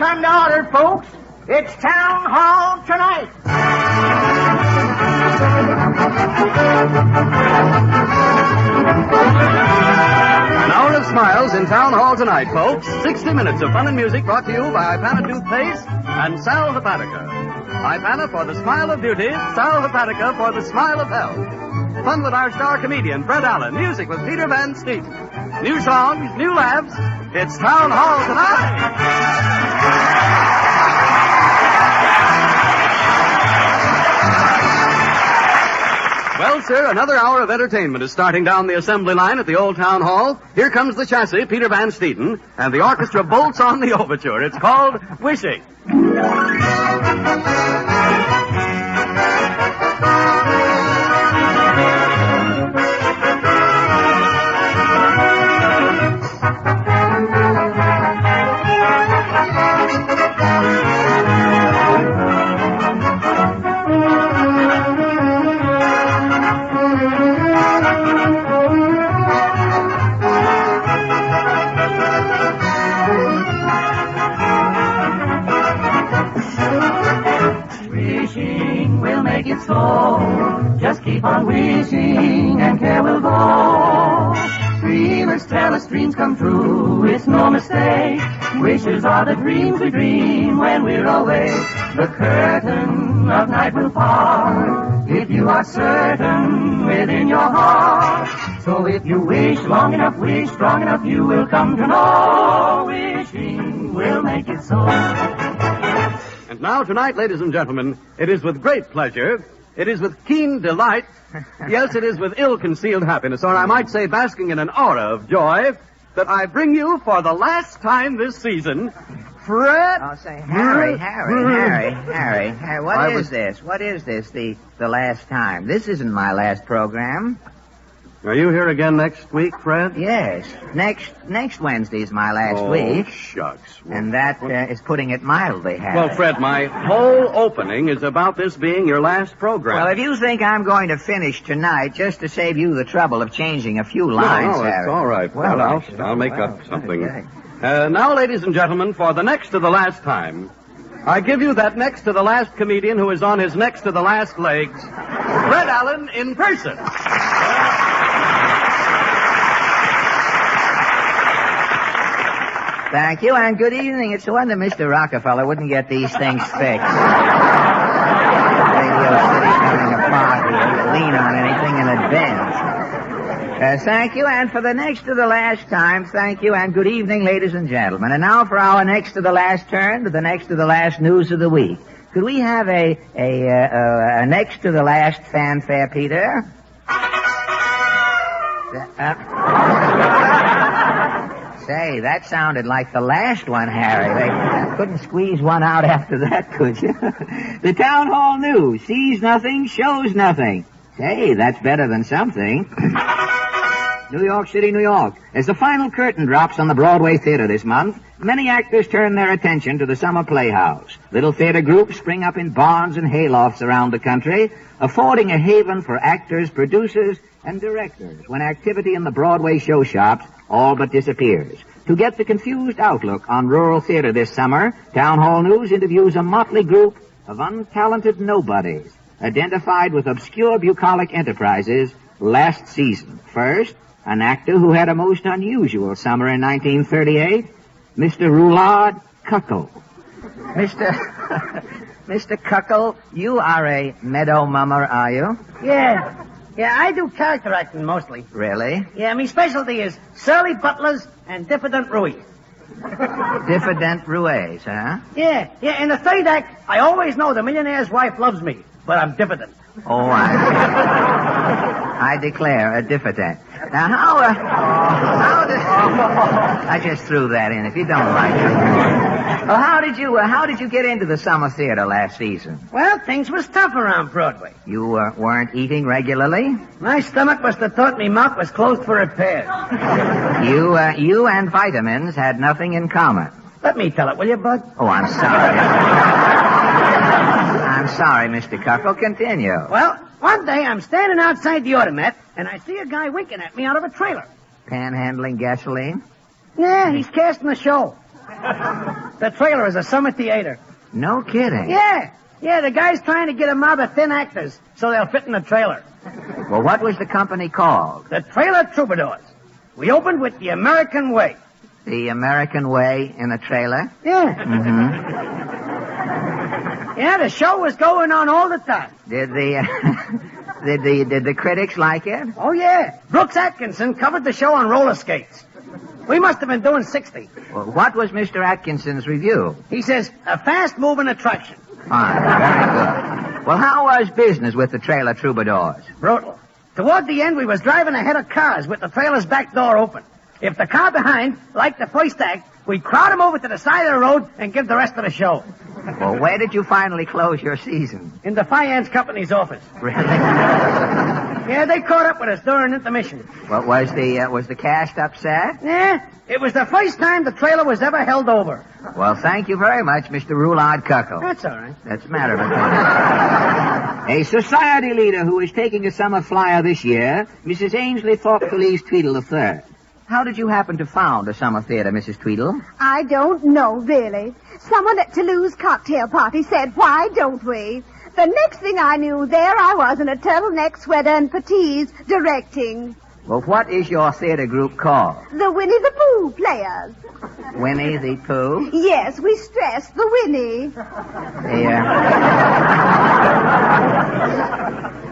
come to order, folks. It's Town Hall Tonight. An hour of smiles in Town Hall Tonight, folks. 60 minutes of fun and music brought to you by Ipana Toothpaste and Sal Hepatica. Ipana for the smile of beauty, Sal Hepatica for the smile of health. Fun with our star comedian, Fred Allen. Music with Peter Van Steeden. New songs, new laughs. It's Town Hall Tonight. Well, sir, another hour of entertainment is starting down the assembly line at the old town hall. Here comes the chassis, Peter Van Steeden, and the orchestra bolts on the overture. It's called Wishing. Just keep on wishing and care will go. Dreamers tell us dreams come true, it's no mistake. Wishes are the dreams we dream when we're awake. The curtain of night will part if you are certain within your heart. So if you wish long enough, wish strong enough, you will come to know. Wishing will make it so. And now, tonight, ladies and gentlemen, it is with great pleasure, it is with keen delight, yes, it is with ill-concealed happiness, or I might say basking in an aura of joy, that I bring you for the last time this season, Fred... Oh, say, Harry, what is this? What is this, the last time? This isn't my last program. Are you here again next week, Fred? Yes. Next Wednesday's my last week. Oh, shucks. And that is putting it mildly, Harry. Well, Fred, my whole opening is about this being your last program. Well, if you think I'm going to finish tonight just to save you the trouble of changing a few lines, No, Harry. it's all right, Fred. I'll make up something. Now, ladies and gentlemen, for the next to the last time, I give you that next to the last comedian who is on his next to the last legs, Fred Allen in person. Thank you, and good evening. It's a wonder Mr. Rockefeller wouldn't get these things fixed. Radio City coming apart. He wouldn't lean on anything in advance. Thank you, and for the next to the last time, thank you, and good evening, ladies and gentlemen. And now for our next to the last turn to the next to the last news of the week. Could we have a next to the last fanfare, Peter? Say, that sounded like the last one, Harry. They couldn't squeeze one out after that, could you? The Town Hall News sees nothing, shows nothing. Say, that's better than something. New York City, New York. As the final curtain drops on the Broadway Theater this month, many actors turn their attention to the summer playhouse. Little theater groups spring up in barns and haylofts around the country, affording a haven for actors, producers, and directors when activity in the Broadway show shops all but disappears. To get the confused outlook on rural theater this summer, Town Hall News interviews a motley group of untalented nobodies identified with obscure bucolic enterprises last season. First, an actor who had a most unusual summer in 1938, Mr. Roulard Cuckle. Mr. Cuckle, you are a meadow mummer, are you? Yeah, I do character acting mostly. Really? Yeah, my specialty is surly butlers and diffident roues. Diffident roues, huh? Yeah, in the third act, I always know the millionaire's wife loves me, but I'm diffident. Oh, I declare a diffident. Now, how did... I just threw that in, if you don't like it. Well, how did you get into the summer theater last season? Well, things was tough around Broadway. You weren't eating regularly? My stomach must have thought me mouth was closed for repairs. You and vitamins had nothing in common. Let me tell it, will you, Bud? Oh, I'm sorry. I'm sorry, Mr. Cuckle. Continue. Well, one day I'm standing outside the automat, and I see a guy winking at me out of a trailer. Panhandling gasoline? Yeah, he's casting a show. The trailer is a summer theater. No kidding. Yeah, the guy's trying to get a mob of thin actors so they'll fit in the trailer. Well, what was the company called? The Trailer Troubadours. We opened with The American Way. The American Way in a trailer? Yeah. Mm-hmm. Yeah, the show was going on all the time. Did the critics like it? Oh, yeah. Brooks Atkinson covered the show on roller skates. We must have been doing 60. Well, what was Mr. Atkinson's review? He says, a fast-moving attraction. Fine, very good. Well, how was business with the Trailer Troubadours? Brutal. Toward the end, we was driving ahead of cars with the trailer's back door open. If the car behind liked the first act, we'd crowd him over to the side of the road and give the rest of the show. Well, where did you finally close your season? In the finance company's office. Really? Yeah, they caught up with us during intermission. Well, was the cast upset? Yeah, it was the first time the trailer was ever held over. Well, thank you very much, Mr. Roulard Cuckle. That's all right. That's a matter of opinion. A society leader who is taking a summer flyer this year, Mrs. Ainsley Thorpe-Felice Tweedle III. How did you happen to found a summer theater, Mrs. Tweedle? I don't know, really. Someone at Toulouse cocktail party said, why don't we? The next thing I knew, there I was in a turtleneck sweater and puttees directing. Well, what is your theater group called? The Winnie the Pooh Players. Winnie the Pooh? Yes, we stress the Winnie.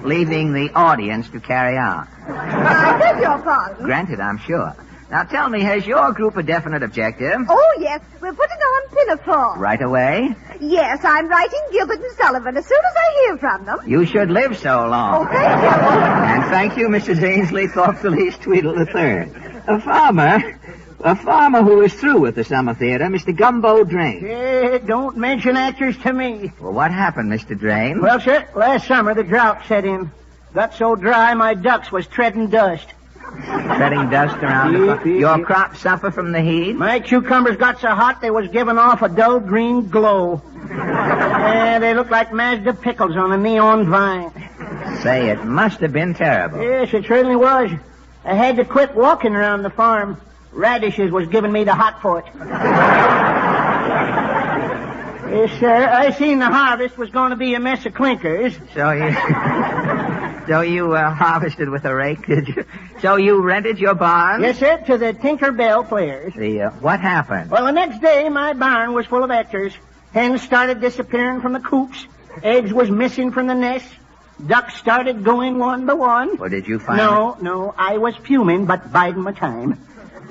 Leaving the audience to carry on. I beg your pardon. Granted, I'm sure. Now tell me, has your group a definite objective? Oh, yes, we're putting on Pinafore. Right away? Yes, I'm writing Gilbert and Sullivan as soon as I hear from them. You should live so long. Oh, thank you. And thank you, Mrs. Ainsley Thorpe-Felice Tweedle III. A farmer who is through with the summer theater, Mr. Gumbo Drain. Don't mention actors to me. Well, what happened, Mr. Drain? Well, sir, last summer the drought set in. Got so dry my ducks was treading dust. Treading dust around your crops suffer from the heat? My cucumbers got so hot they was giving off a dull green glow. They looked like Mazda pickles on a neon vine. Say, it must have been terrible. Yes, it certainly was. I had to quit walking around the farm. Radishes was giving me the hot foot. Yes, sir, I seen the harvest was going to be a mess of clinkers. So you harvested with a rake, did you? So you rented your barn? Yes, sir, to the Tinker Bell Players. What happened? Well, the next day, my barn was full of actors. Hens started disappearing from the coops. Eggs was missing from the nest. Ducks started going one by one. Well, did you find No, I was fuming, but biding my time.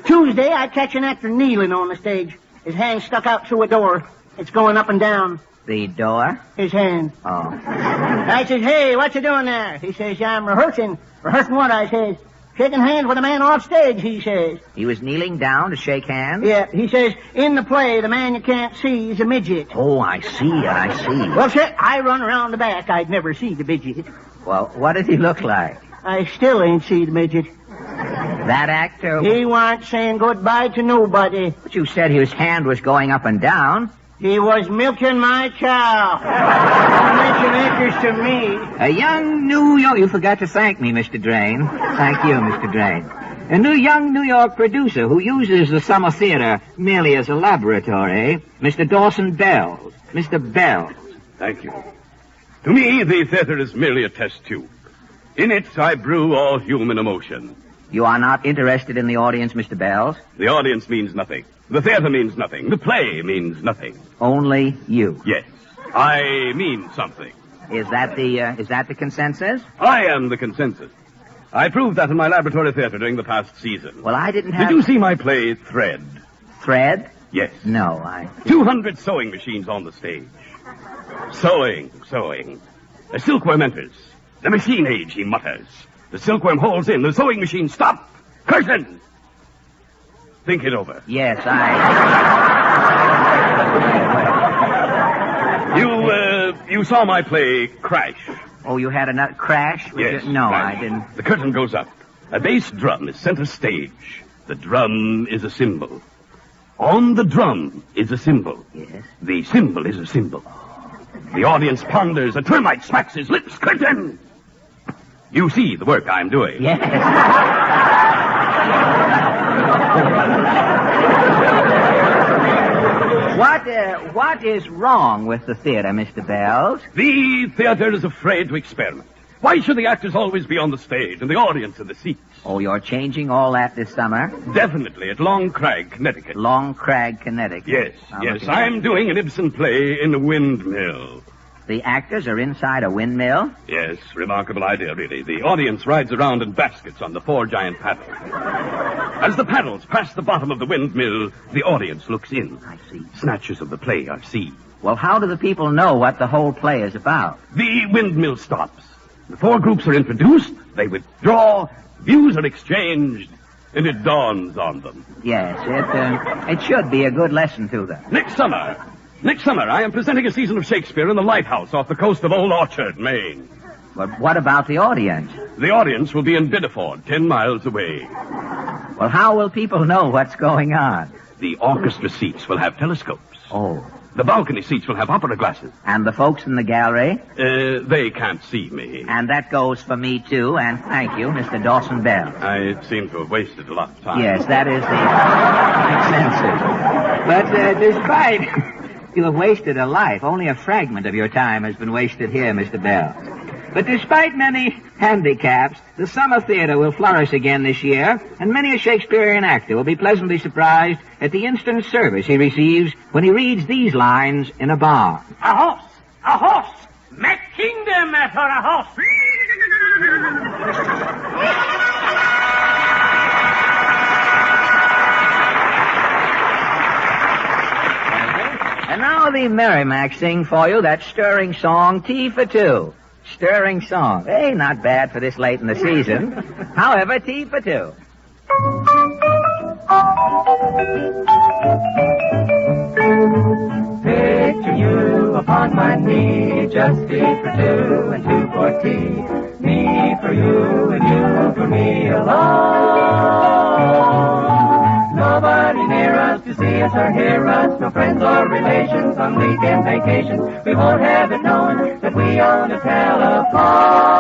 Tuesday, I catch an actor kneeling on the stage. His hand stuck out through a door. It's going up and down. The door? His hand. Oh. I says, hey, what you doing there? He says, yeah, I'm rehearsing. Rehearsing what? I says, shaking hands with a man off stage, he says. He was kneeling down to shake hands? Yeah, he says, in the play, the man you can't see is a midget. Oh, I see. Well, sir, I run around the back. I'd never see the midget. Well, what did he look like? I still ain't see the midget. That actor? He weren't saying goodbye to nobody. But you said his hand was going up and down. He was milking my cow. Don't mention actors to me. A young New York... You forgot to thank me, Mr. Drain. Thank you, Mr. Drain. A young New York producer who uses the summer theater merely as a laboratory, Mr. Dawson Bells. Mr. Bells. Thank you. To me, the theater is merely a test tube. In it, I brew all human emotion. You are not interested in the audience, Mr. Bells? The audience means nothing. The theater means nothing. The play means nothing. Only you? Yes. I mean something. Is that the consensus? I am the consensus. I proved that in my laboratory theater during the past season. Well, I didn't have... Did you see my play, Thread? Thread? Yes. No, 200 sewing machines on the stage. Sewing. The silkworm enters. The machine age, he mutters. The silkworm holds in. The sewing machine stop. Curtain! Think it over. Yes, You saw my play, Crash. Oh, you had a crash? Yes. No, Crash. I didn't. The curtain goes up. A bass drum is center stage. The drum is a symbol. On the drum is a symbol. Yes. The symbol is a symbol. The audience ponders. A termite smacks his lips. Curtain! You see the work I'm doing. Yes. What is wrong with the theater, Mr. Bells? The theater is afraid to experiment. Why should the actors always be on the stage and the audience in the seats? Oh, you're changing all that this summer? Definitely, at Long Crag, Connecticut. Long Crag, Connecticut. Yes. I'm doing an Ibsen play in a windmill. The actors are inside a windmill? Yes, remarkable idea, really. The audience rides around in baskets on the 4 giant paddles. As the paddles pass the bottom of the windmill, the audience looks in. I see. Snatches of the play are seen. Well, how do the people know what the whole play is about? The windmill stops. The 4 groups are introduced, they withdraw, views are exchanged, and it dawns on them. Yes, it should be a good lesson to them. Next summer, I am presenting a season of Shakespeare in the lighthouse off the coast of Old Orchard, Maine. But what about the audience? The audience will be in Biddeford, 10 miles away. Well, how will people know what's going on? The orchestra seats will have telescopes. Oh. The balcony seats will have opera glasses. And the folks in the gallery? They can't see me. And that goes for me, too, and thank you, Mr. Dawson Bell. I seem to have wasted a lot of time. Yes, that is the expensive. But despite you have wasted a life, only a fragment of your time has been wasted here, Mr. Bell. But despite many handicaps, the summer theater will flourish again this year, and many a Shakespearean actor will be pleasantly surprised at the instant service he receives when he reads these lines in a bar. A horse, make kingdom for a horse. And now the Merrimack sing for you that stirring song, Tea for Two. Stirring song. Hey, not bad for this late in the season. However, tea for two. Picture you upon my knee, just tea for 2 and 2 for tea. Me for you and you for me alone. Nobody near us to see us or hear us, no friends or relations on weekend vacations. We won't have it known that we own a telephone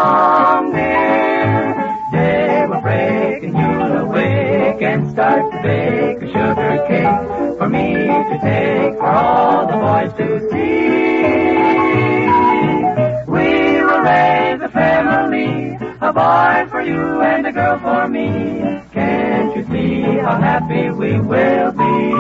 near. Day will break and you'll awake and start to bake a sugar cake for me to take, for all the boys to see. We will raise a family, a boy for you and a girl for me. Can't you see how happy we will be?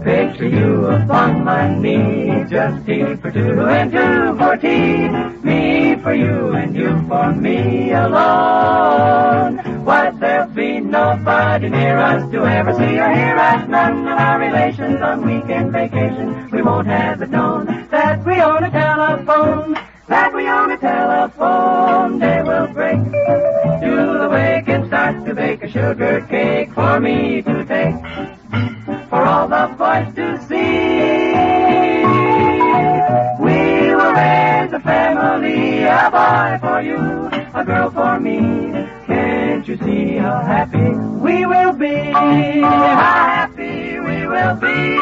Picture you upon my knee, just tea for 2 and 2 for tea. Me for you and you for me alone. Why, there'll be nobody near us to ever see or hear us. None of our relations on weekend vacation. We won't have it known that we own a telephone. That we own a telephone. Day will break, you'll awake and start to bake a sugar cake for me to take, for all the boys to see. We will raise a family, a boy for you, a girl for me. Can't you see how happy we will be? How happy we will be.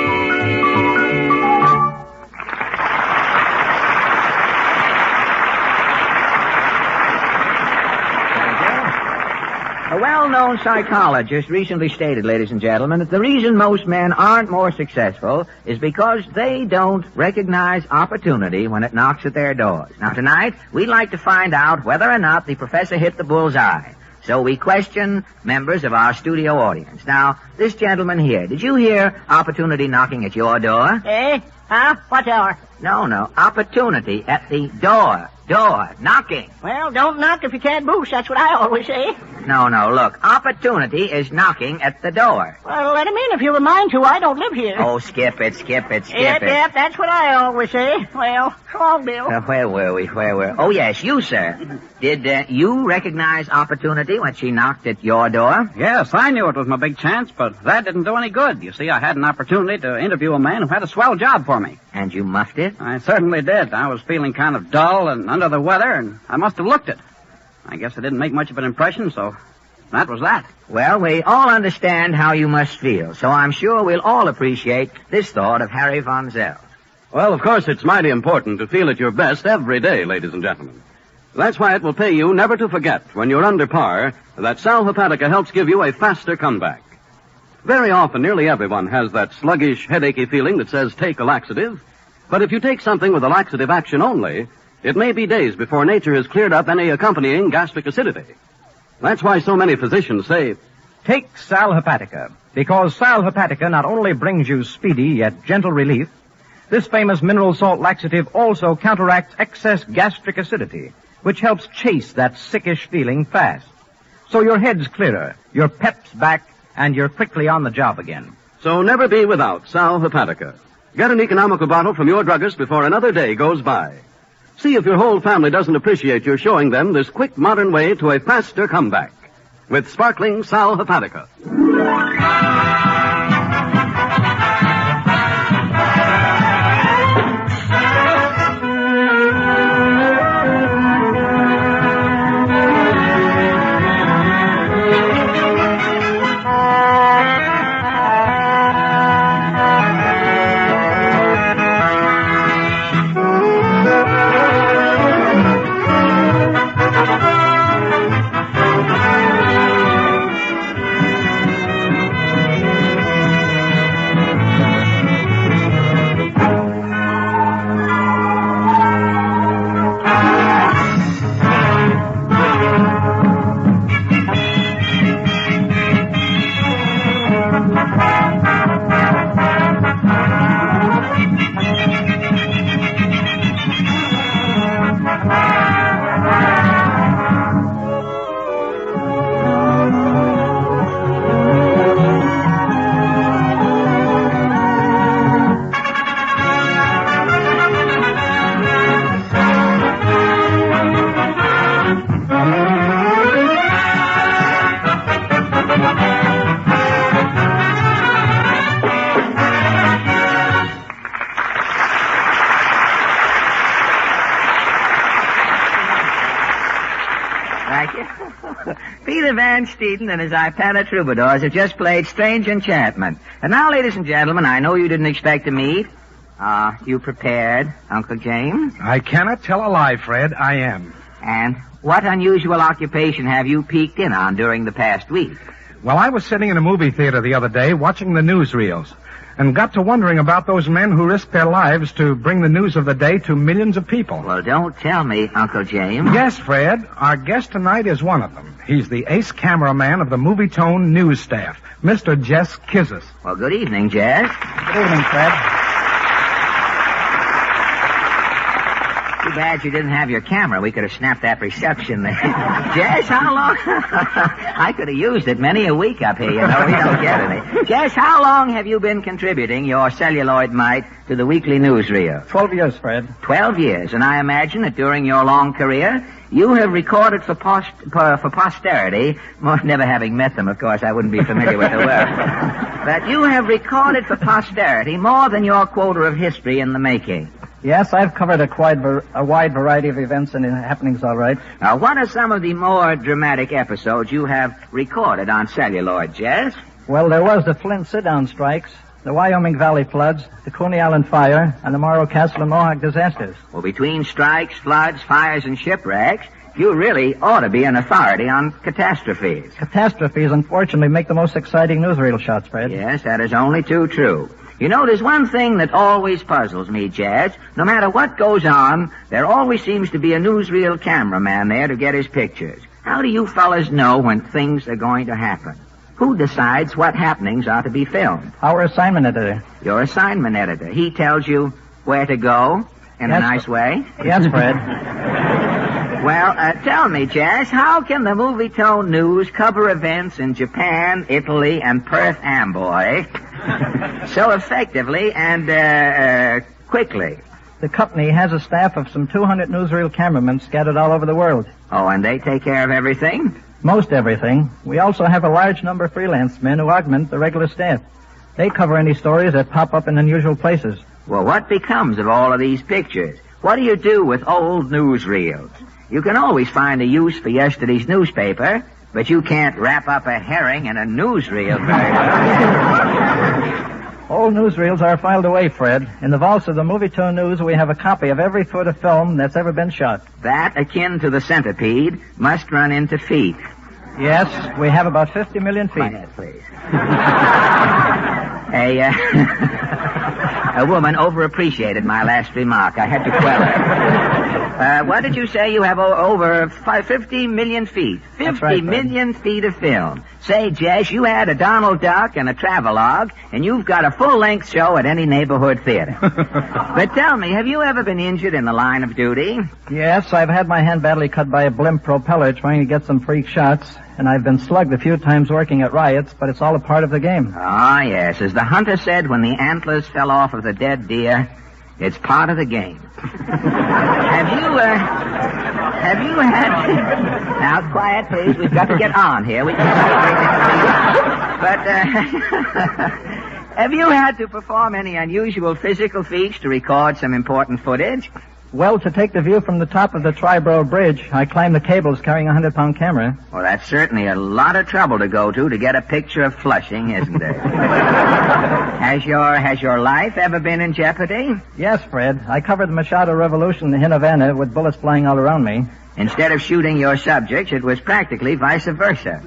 A well-known psychologist recently stated, ladies and gentlemen, that the reason most men aren't more successful is because they don't recognize opportunity when it knocks at their doors. Now, tonight, we'd like to find out whether or not the professor hit the bullseye. So we question members of our studio audience. Now, this gentleman here, did you hear opportunity knocking at your door? Eh? Huh? What door? No, opportunity at the door, knocking. Well, don't knock if you can't boost. That's what I always say. No, look, opportunity is knocking at the door. Well, let him in if you've a mind to. I don't live here. Oh, skip it. Yep, that's what I always say. Well, come on, Bill. Where were we? Oh, yes, you, sir. Did you recognize opportunity when she knocked at your door? Yes, I knew it was my big chance, but that didn't do any good. You see, I had an opportunity to interview a man who had a swell job for me. And you muffed it? I certainly did. I was feeling kind of dull and under the weather, and I must have looked it. I guess I didn't make much of an impression, so that was that. Well, we all understand how you must feel, so I'm sure we'll all appreciate this thought of Harry Von Zell. Well, of course, it's mighty important to feel at your best every day, ladies and gentlemen. That's why it will pay you never to forget, when you're under par, that Sal Hepatica helps give you a faster comeback. Very often, nearly everyone has that sluggish, headachy feeling that says take a laxative. But if you take something with a laxative action only, it may be days before nature has cleared up any accompanying gastric acidity. That's why so many physicians say, take Sal Hepatica, because Sal Hepatica not only brings you speedy yet gentle relief, this famous mineral salt laxative also counteracts excess gastric acidity, which helps chase that sickish feeling fast. So your head's clearer, your pep's back, and you're quickly on the job again. So never be without Sal Hepatica. Get an economical bottle from your druggist before another day goes by. See if your whole family doesn't appreciate your showing them this quick modern way to a faster comeback. With sparkling Sal Hepatica. Peter Van Steeden and his Ipana Troubadours have just played Strange Enchantment. And now, ladies and gentlemen, I know you didn't expect to meet. You prepared, Uncle James? I cannot tell a lie, Fred. I am. And what unusual occupation have you peeked in on during the past week? Well, I was sitting in a movie theater the other day watching the newsreels and got to wondering about those men who risked their lives to bring the news of the day to millions of people. Well, don't tell me, Uncle James. Yes, Fred. Our guest tonight is one of them. He's the ace cameraman of the Movie Tone news staff, Mr. Jess Kizzis. Well, good evening, Jess. Good evening, Fred. Too bad you didn't have your camera. We could have snapped that reception there. Jess, how long? I could have used it many a week up here, you know. We don't get any. Jess, how long have you been contributing your celluloid mite to the weekly newsreel? 12 years, Fred. 12 years, and I imagine that during your long career, you have recorded for posterity, never having met them, of course, I wouldn't be familiar with the word, but you have recorded for posterity more than your quota of history in the making. Yes, I've covered a wide variety of events and happenings, all right. Now, what are some of the more dramatic episodes you have recorded on celluloid, Jess? Well, there was the Flint sit-down strikes, the Wyoming Valley floods, the Coney Island fire, and the Morrow Castle and Mohawk disasters. Well, between strikes, floods, fires, and shipwrecks, you really ought to be an authority on catastrophes. Catastrophes, unfortunately, make the most exciting newsreel shots, Fred. Yes, that is only too true. You know, there's one thing that always puzzles me, Jazz. No matter what goes on, there always seems to be a newsreel cameraman there to get his pictures. How do you fellas know when things are going to happen? Who decides what happenings are to be filmed? Our assignment editor. Your assignment editor. He tells you where to go in a nice way? Yes, Fred. Well, tell me, Jazz, how can the Movie Tone News cover events in Japan, Italy, and Perth Amboy so effectively and quickly? The company has a staff of some 200 newsreel cameramen scattered all over the world. Oh, and they take care of everything? Most everything. We also have a large number of freelance men who augment the regular staff. They cover any stories that pop up in unusual places. Well, what becomes of all of these pictures? What do you do with old newsreels? You can always find a use for yesterday's newspaper, but you can't wrap up a herring in a newsreel very well. Old newsreels are filed away, Fred. In the vaults of the Movie Tone News, we have a copy of every foot of film that's ever been shot. That, akin to the centipede, must run into feet. Yes, we have about 50 million feet. Quiet, please. A woman overappreciated my last remark. I had to quell her. What did you say? You have over 50 million feet. 50 million feet of film. Say, Jess, you had a Donald Duck and a travelogue, and you've got a full-length show at any neighborhood theater. But tell me, have you ever been injured in the line of duty? Yes, I've had my hand badly cut by a blimp propeller trying to get some freak shots, and I've been slugged a few times working at riots, but it's all a part of the game. Ah, yes. As the hunter said when the antlers fell off of the dead deer, it's part of the game. Have you had... Now, quiet, please. We've got to get on here. We can... But, have you had to perform any unusual physical feats to record some important footage? Well, to take the view from the top of the Triborough Bridge, I climbed the cables carrying a 100-pound camera. Well, that's certainly a lot of trouble to go to get a picture of Flushing, isn't it? Has your life ever been in jeopardy? Yes, Fred. I covered the Machado Revolution in Havana with bullets flying all around me. Instead of shooting your subjects, it was practically vice versa.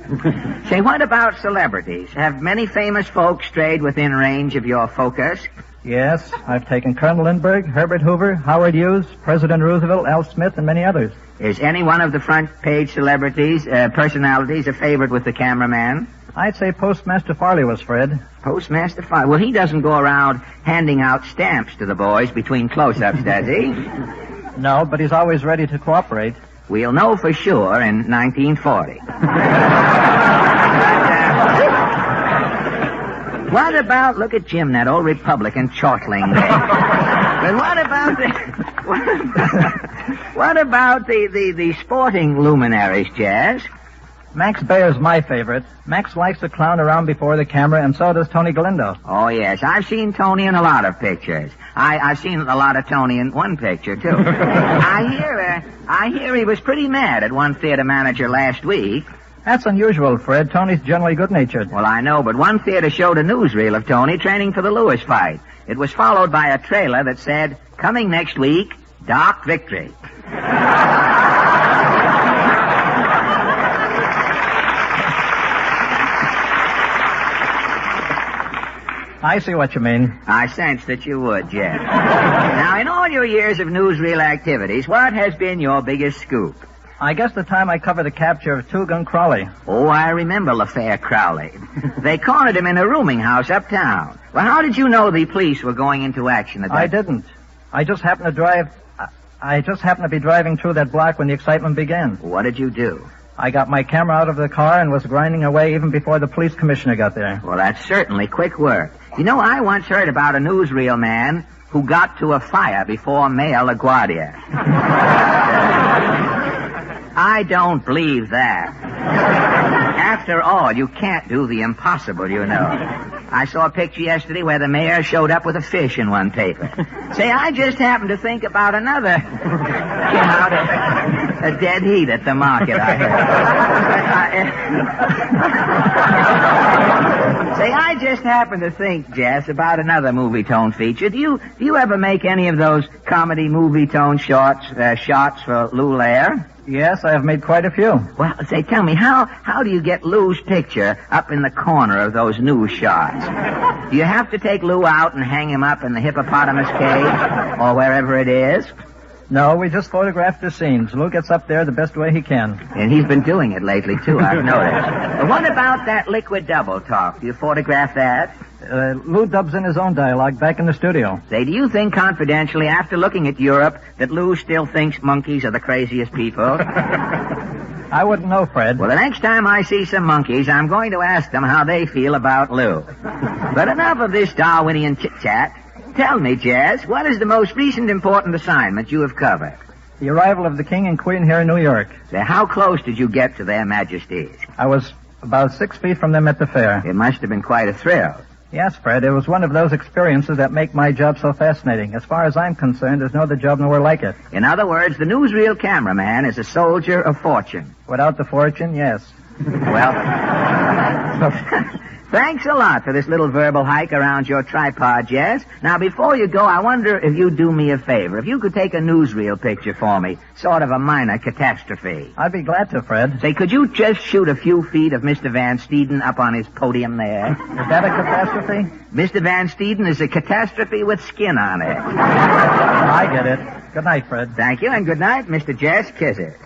Say, what about celebrities? Have many famous folks strayed within range of your focus? Yes, I've taken Colonel Lindbergh, Herbert Hoover, Howard Hughes, President Roosevelt, Al Smith, and many others. Is any one of the front-page celebrities, personalities, a favorite with the cameraman? I'd say Postmaster Farley was, Fred. Postmaster Farley? Well, he doesn't go around handing out stamps to the boys between close-ups, does he? No, but he's always ready to cooperate. We'll know for sure in 1940. What about, look at Jim, that old Republican chortling there. But what about the sporting luminaries, Jazz? Max Bayer's my favorite. Max likes to clown around before the camera, and so does Tony Galindo. Oh, yes. I've seen Tony in a lot of pictures. I've seen a lot of Tony in one picture, too. I hear he was pretty mad at one theater manager last week. That's unusual, Fred. Tony's generally good-natured. Well, I know, but one theater showed a newsreel of Tony training for the Lewis fight. It was followed by a trailer that said, "Coming next week, Doc Victory." I see what you mean. I sensed that you would, Jeff. Now, in all your years of newsreel activities, what has been your biggest scoop? I guess the time I covered the capture of Two-Gun Crowley. Oh, I remember LaFair Crowley. They cornered him in a rooming house uptown. Well, how did you know the police were going into action at that? I didn't. I just happened to be driving through that block when the excitement began. What did you do? I got my camera out of the car and was grinding away even before the police commissioner got there. Well, that's certainly quick work. You know, I once heard about a newsreel man who got to a fire before Mayor LaGuardia. I don't believe that. After all, you can't do the impossible, you know. I saw a picture yesterday where the mayor showed up with a fish in one paper. Say, I just happened to think about another. Came out a dead heat at the market, I heard. Say, I just happened to think, Jess, about another movie tone feature. Do you ever make any of those comedy movie tone shots for Lou Lair? Yes, I have made quite a few. Well, say, tell me, how do you get Lou's picture up in the corner of those news shots? Do you have to take Lou out and hang him up in the hippopotamus cage or wherever it is? No, we just photographed the scenes. Lou gets up there the best way he can. And he's been doing it lately, too, I've noticed. But what about that liquid double talk? Do you photograph that? Lou dubs in his own dialogue back in the studio. Say, do you think confidentially, after looking at Europe, that Lou still thinks monkeys are the craziest people? I wouldn't know, Fred. Well, the next time I see some monkeys, I'm going to ask them how they feel about Lou. But enough of this Darwinian chit-chat. Tell me, Jazz, what is the most recent important assignment you have covered? The arrival of the King and Queen here in New York. Say, how close did you get to their majesties? I was about 6 feet from them at the fair. It must have been quite a thrill. Yes, Fred, it was one of those experiences that make my job so fascinating. As far as I'm concerned, there's no other job nowhere like it. In other words, the newsreel cameraman is a soldier of fortune. Without the fortune, yes. Well, Thanks a lot for this little verbal hike around your tripod, Jess. Now, before you go, I wonder if you'd do me a favor. If you could take a newsreel picture for me, sort of a minor catastrophe. I'd be glad to, Fred. Say, could you just shoot a few feet of Mr. Van Steeden up on his podium there? Is that a catastrophe? Mr. Van Steeden is a catastrophe with skin on it. I get it. Good night, Fred. Thank you, and good night, Mr. Jess Kizzer.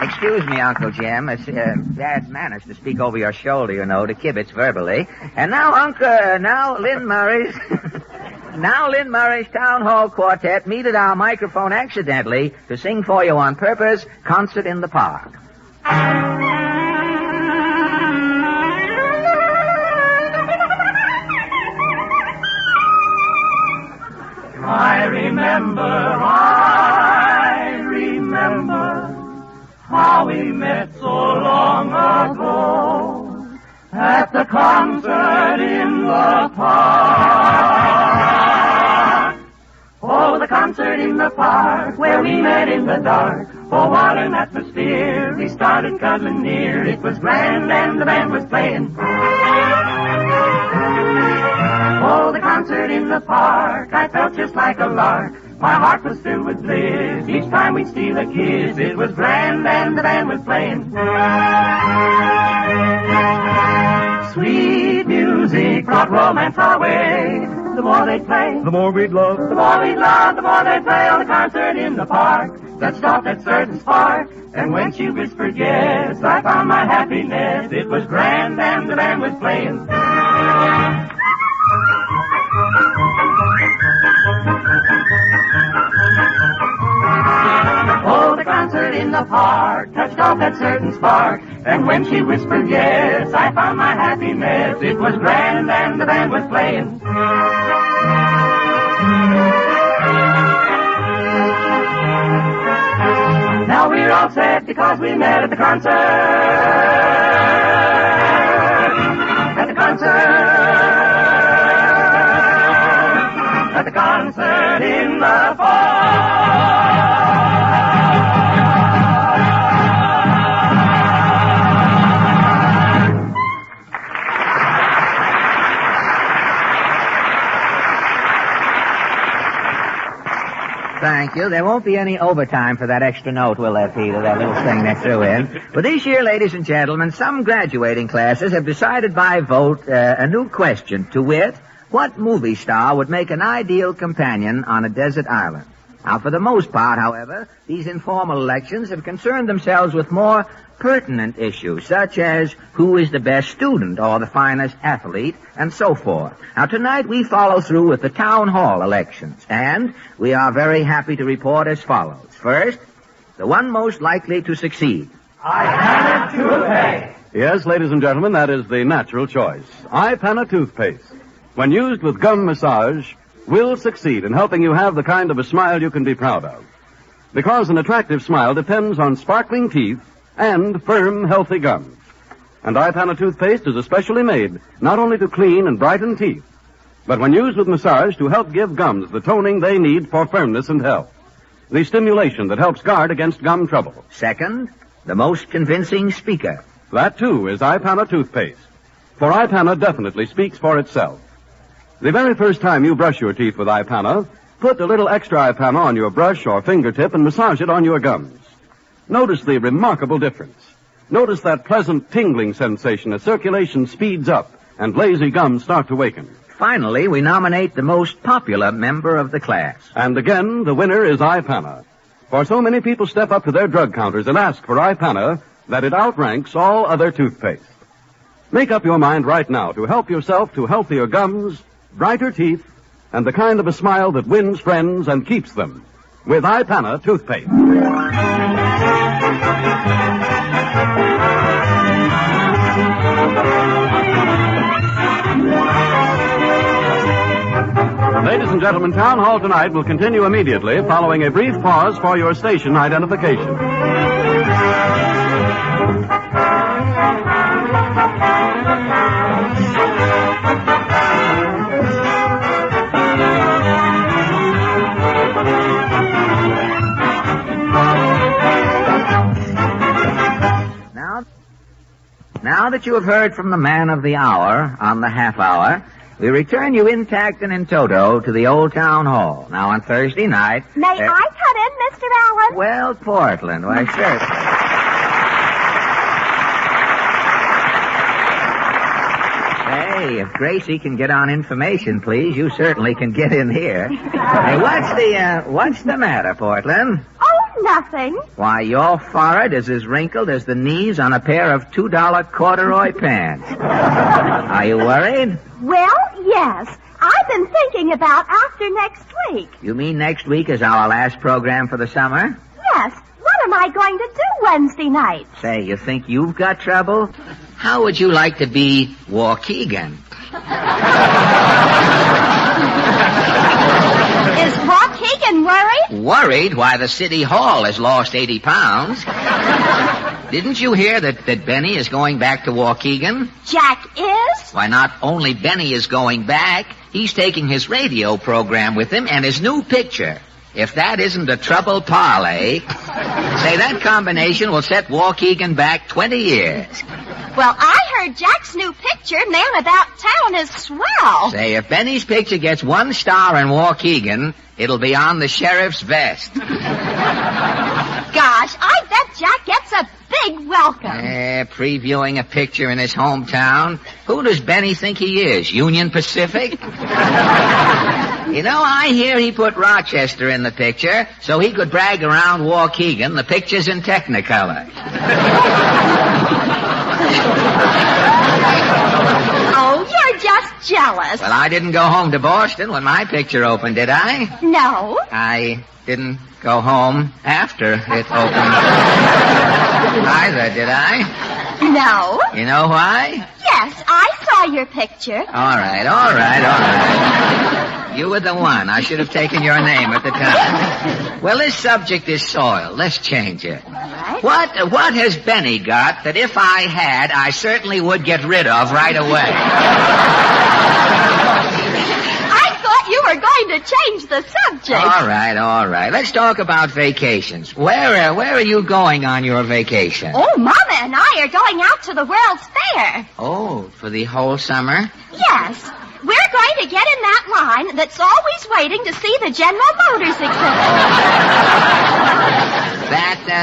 Excuse me, Uncle Jim. It's bad manners to speak over your shoulder, you know, to kibitz verbally. And now Lynn Murray's Town Hall Quartet meet at our microphone accidentally to sing for you on purpose, Concert in the Park. I remember how we met so long ago at the concert in the park. Oh, the concert in the park where we met in the dark. Oh, what an atmosphere. We started cuddling near. It was grand and the band was playing. Oh, the concert in the park. I felt just like a lark. My heart was filled with bliss. Each time we'd steal a kiss, it was grand and the band was playing. Sweet music brought romance our way. The more they play, the more we'd love. The more we'd love, the more they play on the concert in the park. That stopped that certain spark. And when she whispered yes, I found my happiness. It was grand and the band was playing. Oh, the concert in the park touched off that certain spark. And when she whispered yes, I found my happiness. It was grand and the band was playing. Now we're all set because we met at the concert. At the concert in the park. Thank you. There won't be any overtime for that extra note, will there, Peter, that little thing they threw in? But this year, ladies and gentlemen, some graduating classes have decided by vote a new question, to wit, what movie star would make an ideal companion on a desert island? Now, for the most part, however, these informal elections have concerned themselves with more pertinent issues, such as who is the best student or the finest athlete, and so forth. Now, tonight we follow through with the town hall elections, and we are very happy to report as follows. First, the one most likely to succeed. I toothpaste. Yes, ladies and gentlemen, that is the natural choice. I-Panna toothpaste, when used with gum massage, will succeed in helping you have the kind of a smile you can be proud of. Because an attractive smile depends on sparkling teeth and firm, healthy gums. And I-Panna toothpaste is especially made not only to clean and brighten teeth, but when used with massage to help give gums the toning they need for firmness and health. The stimulation that helps guard against gum trouble. Second, the most convincing speaker. That, too, is I-Panna toothpaste. For I-Panna definitely speaks for itself. The very first time you brush your teeth with I-Panna, put a little extra I-Panna on your brush or fingertip and massage it on your gums. Notice the remarkable difference. Notice that pleasant tingling sensation as circulation speeds up and lazy gums start to waken. Finally, we nominate the most popular member of the class. And again, the winner is I-Panna. For so many people step up to their drug counters and ask for I-Panna that it outranks all other toothpaste. Make up your mind right now to help yourself to healthier gums, brighter teeth, and the kind of a smile that wins friends and keeps them. With I-Panna toothpaste. Ladies and gentlemen, Town Hall tonight will continue immediately following a brief pause for your station identification. Now that you have heard from the man of the hour on the half hour, we return you intact and in toto to the old town hall. Now on Thursday night... May I cut in, Mr. Allen? Well, Portland, why, certainly. Hey, if Gracie can get on information, please, you certainly can get in here. Hey, what's the matter, Portland? Oh, nothing. Why, your forehead is as wrinkled as the knees on a pair of $2 corduroy pants. Are you worried? Well, yes. I've been thinking about after next week. You mean next week is our last program for the summer? Yes. What am I going to do Wednesday night? Say, you think you've got trouble? How would you like to be Waukegan? Is Waukegan worried? Worried? Why, the city hall has lost 80 pounds. Didn't you hear that Benny is going back to Waukegan? Jack is? Why, not only Benny is going back, he's taking his radio program with him and his new picture. If that isn't a trouble parlay, say that combination will set Waukegan back 20 years. Well, I heard Jack's new picture, Man About Town, is swell. Say, if Benny's picture gets 1 star in Waukegan, it'll be on the sheriff's vest. Gosh, I bet Jack gets a big welcome. Previewing a picture in his hometown. Who does Benny think he is, Union Pacific? You know, I hear he put Rochester in the picture so he could brag around Waukegan the picture's in Technicolor. Oh, you're just jealous. Well, I didn't go home to Boston when my picture opened, did I? No. I didn't go home after it opened either, did I? No. You know why? Yes, I saw your picture. All right. You were the one. I should have taken your name at the time. Well, this subject is soiled. Let's change it. All right. What has Benny got that if I had, I certainly would get rid of right away? I thought you were going to change the subject. All right. Let's talk about vacations. Where are you going on your vacation? Oh, Mama and I are going out to the World's Fair. Oh, for the whole summer? Yes. We're going to get in that line that's always waiting to see the General Motors exhibit.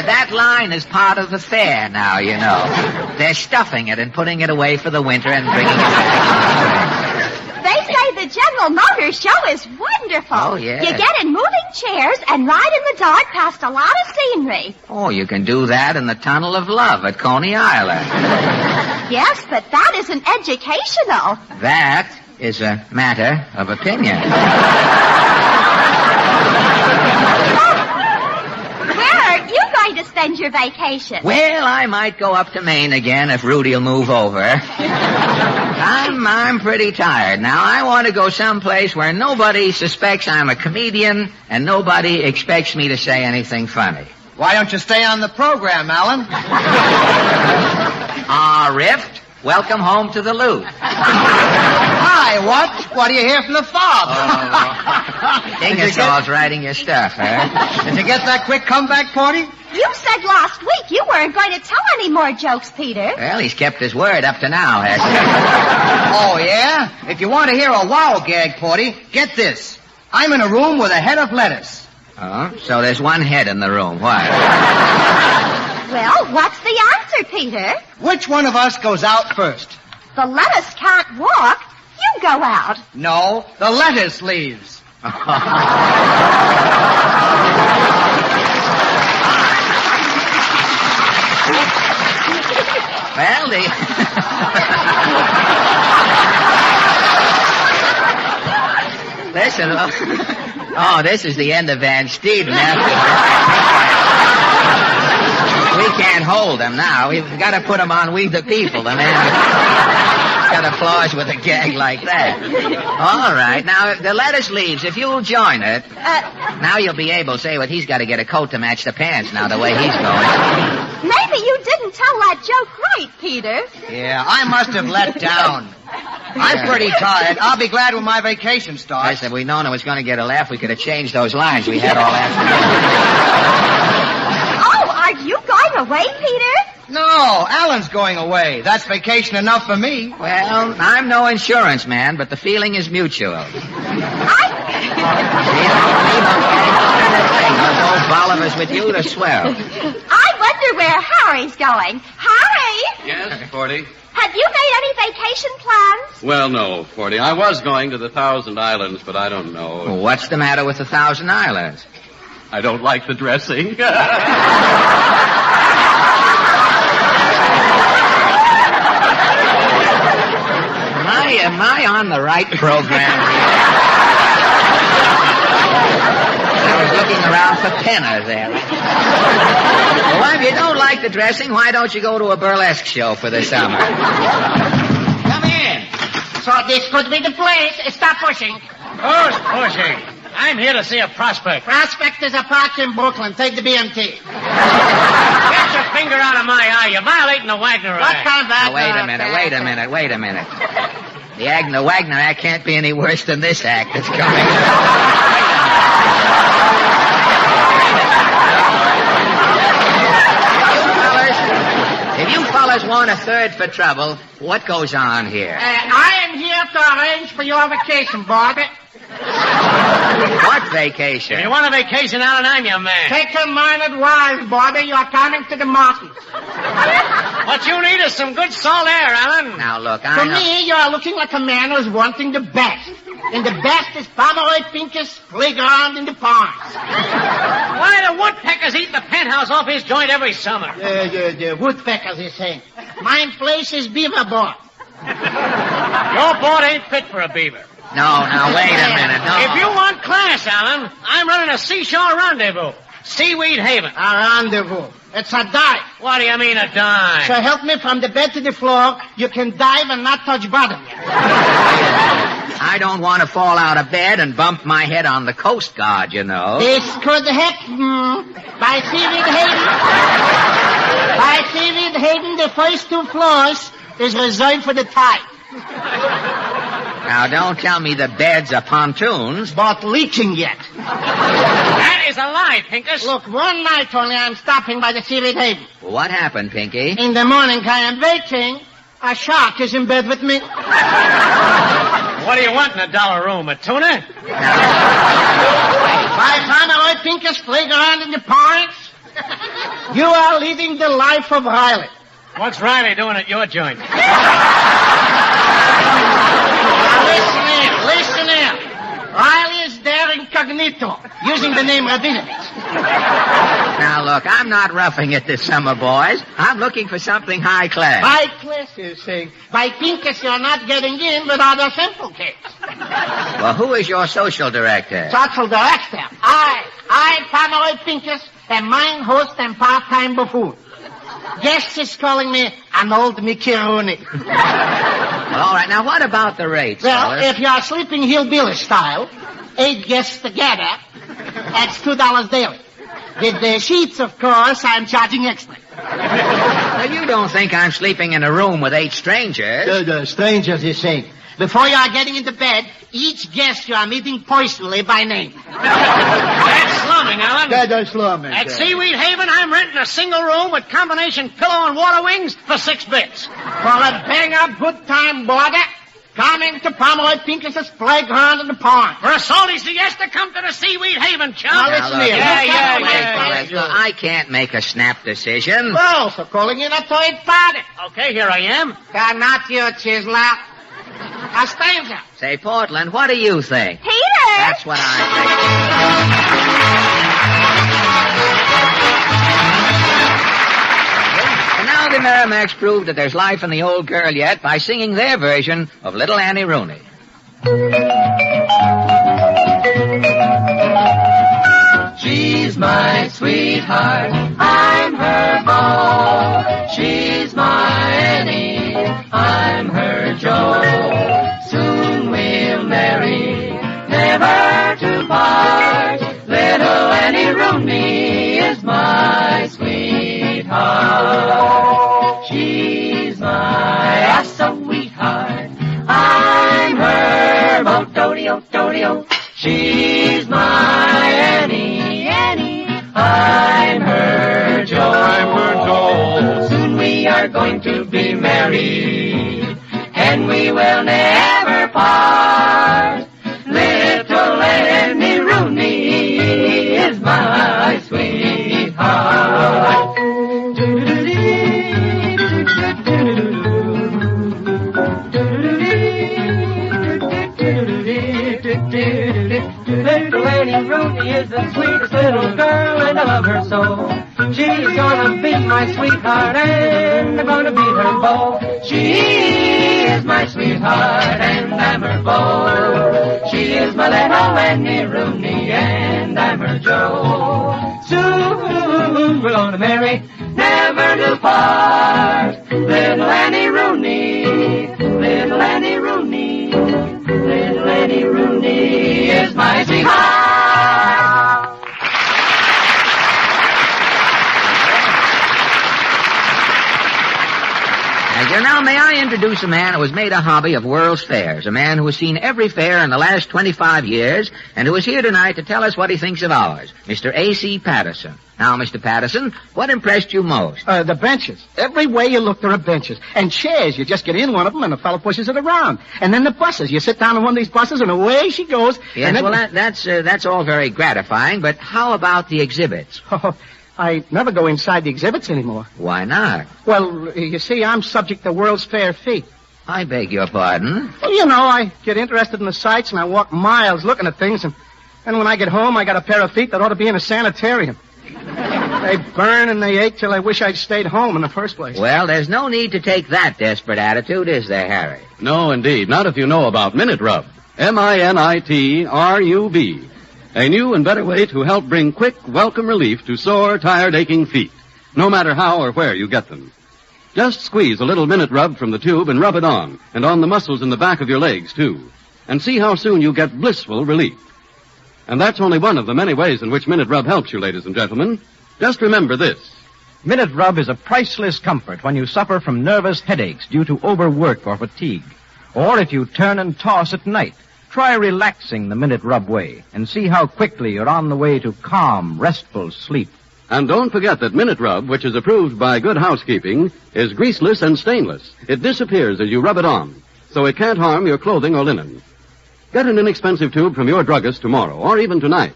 That line is part of the fair now, you know. They're stuffing it and putting it away for the winter and bringing it back. They say the General Motors show is wonderful. Oh, yeah. You get in moving chairs and ride in the dark past a lot of scenery. Oh, you can do that in the Tunnel of Love at Coney Island. Yes, but that isn't educational. That is a matter of opinion. Where are you going to spend your vacation? Well, I might go up to Maine again if Rudy'll move over. I'm pretty tired now. I want to go someplace where nobody suspects I'm a comedian and nobody expects me to say anything funny. Why don't you stay on the program, Alan? Rift, welcome home to the Loot. Hi, what do you hear from the fob? Ingersoll's writing your stuff, huh? Did you get that quick comeback, Porty? You said last week you weren't going to tell any more jokes, Peter. Well, he's kept his word up to now, hasn't he? Oh, yeah? If you want to hear a wow gag, Porty, get this. I'm in a room with a head of lettuce. Oh, so there's one head in the room. Why? Well, what's the answer, Peter? Which one of us goes out first? The lettuce can't walk. You go out. No, the lettuce leaves. Well, Listen, this is the end of Van Steeden. We can't hold him now. We've got to put him on We the People. The man got applause with a gag like that. All right. Now, the lettuce leaves. If you'll join it, now you'll be able to say what he's got to get a coat to match the pants now the way he's going. Maybe you didn't tell that joke right, Peter. Yeah, I must have let down. I'm pretty tired. I'll be glad when my vacation starts. Yes, if we'd known it was going to get a laugh, we could have changed those lines we had all afternoon. Oh, are you going away, Peter? No, Alan's going away. That's vacation enough for me. Well, I'm no insurance man, but the feeling is mutual. Bolivar's with you to swell. I wonder where Harry's going. Harry! Yes, Forty? Have you made any vacation plans? Well, no, Forty. I was going to the Thousand Islands, but I don't know. Well, what's the matter with the Thousand Islands? I don't like the dressing. Am I on the right program? I was looking around for Penna there. Well, if you don't like the dressing, why don't you go to a burlesque show for the summer? Come in. So this could be the place. Stop pushing. Who's pushing? I'm here to see a prospect. Prospect is a park in Brooklyn. Take the BMT. Get your finger out of my eye. You're violating the Wagner Act. What kind of act? Now, wait a minute. The Wagner Act can't be any worse than this act that's coming. If you fellas want a third for trouble, what goes on here? I am here to arrange for your vacation, Bobby. What vacation? If you want a vacation, Alan, I'm your man. Take your mind at wise, Bobby. You're coming to the mountains. What you need is some good salt air, Alan. Now, look, To me, you're looking like a man who's wanting the best. And the best is Pomeroy Pincus playground in the ponds. Why, the woodpeckers eat the penthouse off his joint every summer. The woodpeckers, he's saying. My place is Beaver Board. Your board ain't fit for a beaver. No, now, wait a minute. No. If you want class, Alan, I'm running a seashore rendezvous. Seaweed Haven. A rendezvous. It's a dive. What do you mean a dive? So help me from the bed to the floor. You can dive and not touch bottom. I don't want to fall out of bed and bump my head on the Coast Guard, you know. This could happen. By Seaweed Haven. By Seaweed Haven, the first 2 floors is reserved for the tide. Now, don't tell me the beds are pontoons. But leaking yet. That is a lie, Pincus. Look, one night only I'm stopping by the Seaweed Haven. What happened, Pinky? In the morning I am waiting. A shark is in bed with me. What do you want in $1 room? A tuna? By Pomeroy Pincus playground in the ponds, you are leading the life of Riley. What's Riley doing at your joint? Now listen in. Riley is there incognito, using the name Rabinowitz. Now, look, I'm not roughing it this summer, boys. I'm looking for something high class. High class, you say. By Pincus, you're not getting in without a simple case. Well, who is your social director? Social director. I, Pomeroy Pincus, am mine host and part-time buffoon. Guest is calling me an old Mickey Rooney. Well, all right. Now, what about the rates, Well, fellas? if you're sleeping hillbilly style, 8 guests together, that's $2 daily. With the sheets, of course, I'm charging extra. Well, you don't think I'm sleeping in a room with 8 strangers? The strangers, you say. Before you are getting into bed, each guest you are meeting personally by name. That's slumming, Alan. That's slumming. At Seaweed Haven, I'm renting a single room with combination pillow and water wings for 6 bits. For a bang-up good time, border, coming to Pomeroy Pincus's playground in the pond. For a salty siesta, come to the Seaweed Haven, chum. Now, listen here. Look, I can't make a snap decision. Well, so calling in a third party. Okay, here I am. Not you, Chisla. A stranger. Say, Portland, what do you think? Peter! That's what I think. And now the Merrimacs prove that there's life in the old girl yet by singing their version of Little Annie Rooney. She's my sweetheart, I'm her beau. She's my Annie, I'm her Joe. Soon we'll marry, never to part. Little Annie Rooney is my sweetheart. She's my sweetheart, I'm her beau. Do-de-o, do-de-o. She's my Annie, I'm her Joe. Soon we're going to be married, and we will never part. Little Annie Rooney is my sweetheart. Little Annie Rooney is the sweetest little girl, and I love her so. She's gonna be my sweetheart, and I'm gonna be her beau. She is my sweetheart, and I'm her beau. She is my little Annie Rooney, and I'm her Joe. Soon we're gonna marry, never to part. Little Annie Rooney, little Annie Rooney, little Annie Rooney is my sweetheart. And now, may I introduce a man who has made a hobby of World's Fairs, a man who has seen every fair in the last 25 years, and who is here tonight to tell us what he thinks of ours, Mr. A.C. Patterson. Now, Mr. Patterson, what impressed you most? The benches. Every way you look, there are benches. And chairs. You just get in one of them, and the fellow pushes it around. And then the buses. You sit down in one of these buses, and away she goes. Yes, and then... well, that's all very gratifying, but how about the exhibits? Oh, I never go inside the exhibits anymore. Why not? Well, you see, I'm subject to World's Fair feet. I beg your pardon? Well, you know, I get interested in the sights, and I walk miles looking at things, and when I get home, I got a pair of feet that ought to be in a sanitarium. They burn and they ache till I wish I'd stayed home in the first place. Well, there's no need to take that desperate attitude, is there, Harry? No, indeed. Not if you know about Minute Rub. MINITRUB. A new and better way to help bring quick, welcome relief to sore, tired, aching feet, no matter how or where you get them. Just squeeze a little Minute Rub from the tube and rub it on, and on the muscles in the back of your legs, too. And see how soon you get blissful relief. And that's only one of the many ways in which Minute Rub helps you, ladies and gentlemen. Just remember this. Minute Rub is a priceless comfort when you suffer from nervous headaches due to overwork or fatigue. Or if you turn and toss at night. Try relaxing the Minute Rub way and see how quickly you're on the way to calm, restful sleep. And don't forget that Minute Rub, which is approved by Good Housekeeping, is greaseless and stainless. It disappears as you rub it on, so it can't harm your clothing or linen. Get an inexpensive tube from your druggist tomorrow, or even tonight.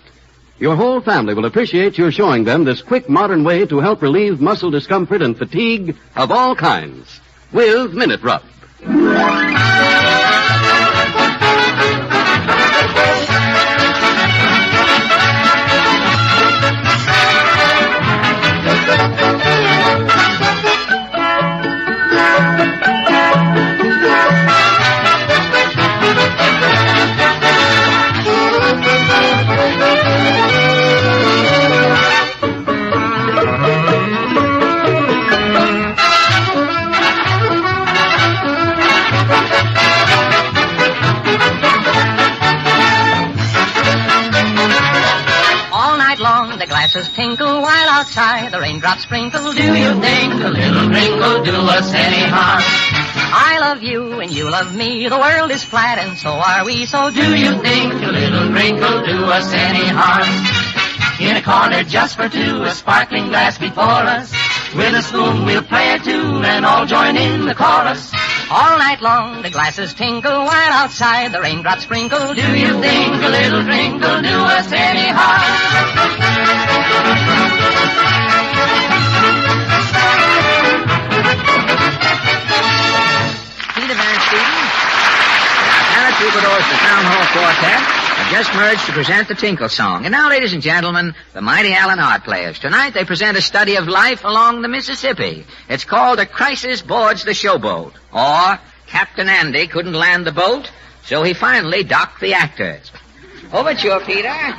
Your whole family will appreciate your showing them this quick, modern way to help relieve muscle discomfort and fatigue of all kinds with Minute Rub. Tinkle while outside the raindrops sprinkle. Do you think a little wrinkle do us any harm? I love you and you love me. The world is flat and so are we. So do you think a little wrinkle do us any harm? In a corner just for two, a sparkling glass before us. With a spoon we'll play a tune and all join in the chorus. All night long the glasses tinkle while outside the raindrops sprinkle. Do you think a little wrinkle do us any harm? Troubadours, the Town Hall Quartet, have just merged to present the Tinkle Song. And now, ladies and gentlemen, the Mighty Allen Art Players. Tonight they present a study of life along the Mississippi. It's called A Crisis Boards the Showboat, or Captain Andy couldn't land the boat, so he finally docked the actors. Overture, Peter. Hi,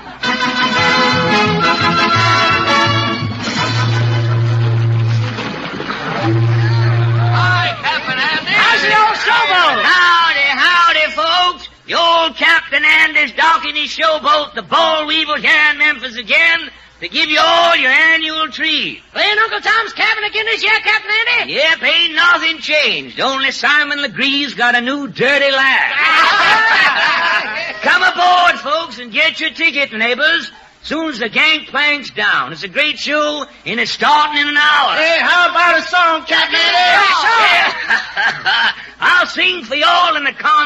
Captain Andy. How's the old showboat? Howdy, folks. The old Captain Andy's docking his showboat, the Boll Weevil, here in Memphis again, to give you all your annual treat. Playing Uncle Tom's Cabin again this year, Captain Andy? Yep, ain't nothing changed. Only Simon Legree's got a new dirty laugh. Come aboard, folks, and get your ticket, neighbors. Soon's the gangplank's down. It's a great show, and it's starting in an hour. Hey, how about a song, Captain Andy?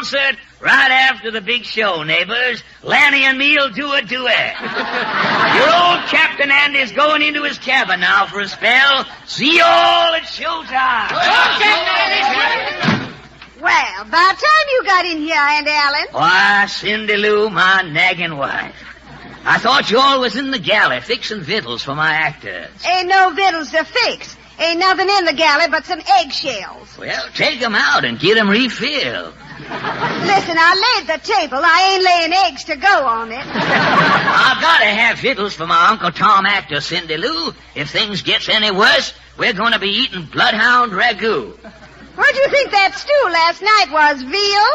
concert right after the big show, neighbors. Lanny and me'll do a duet. Your old Captain Andy's going into his cabin now for a spell. See you all at showtime. Well, about time you got in here, Aunt Ellen. Why, Cindy Lou, my nagging wife. I thought you all was in the galley fixing victuals for my actors. Ain't no victuals to fix. Ain't nothing in the galley but some eggshells. Well, take 'em out and get 'em refilled. Listen, I laid the table. I ain't laying eggs to go on it. I've got to have victuals for my Uncle Tom actor, Cindy Lou. If things gets any worse, we're going to be eating bloodhound ragout. What do you think that stew last night was, veal?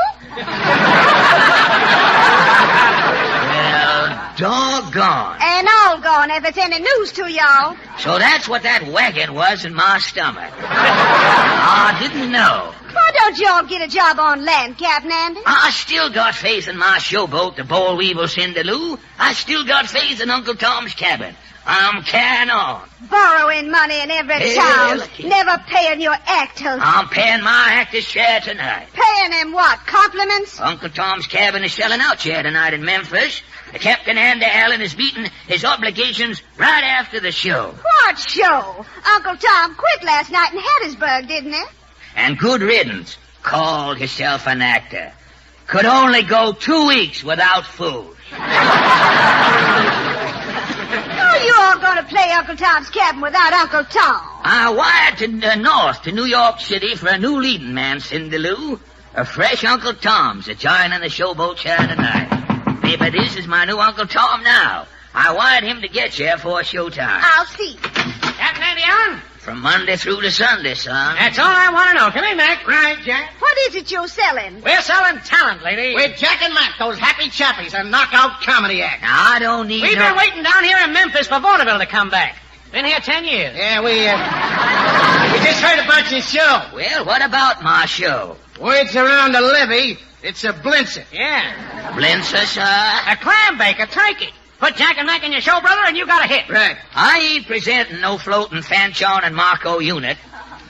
Well, doggone. And all gone if it's any news to y'all. So that's what that wagon was in my stomach. I didn't know. Why don't y'all get a job on land, Captain Andy? I still got faith in my showboat, the Boll Weevil Cindy Lou. I still got faith in Uncle Tom's cabin. I'm carrying on. Borrowing money in every town. Never paying your actors. I'm paying my actor's share tonight. Paying him what? Compliments? Uncle Tom's cabin is selling out share tonight in Memphis. Captain Andy Allen is meeting his obligations right after the show. What show? Uncle Tom quit last night in Hattiesburg, didn't he? And good riddance. Called himself an actor. Could only go 2 weeks without food. How you all going to play Uncle Tom's cabin without Uncle Tom? I wired to north to New York City for a new leading man, Cindy Lou. A fresh Uncle Tom's a joining the showboat share tonight. Maybe this is my new Uncle Tom now. I wired him to get you for showtime. I'll see. Captain Andy Allen? From Monday through to Sunday, son. That's all I want to know. Come in, Mac. Right, Jack. What is it you're selling? We're selling talent, lady. With Jack and Mac, those happy chappies, a knockout comedy act. Now, I don't need We've been waiting down here in Memphis for vaudeville to come back. Been here 10 years. Yeah, we just heard about your show. Well, what about my show? Words around the levee, it's a blinzer. Yeah. Blinzer, sir? A clam bake, a turkey. Put Jack and Mac in your show, brother, and you got a hit. Right. I ain't presenting no floating Fanchon and Marco unit.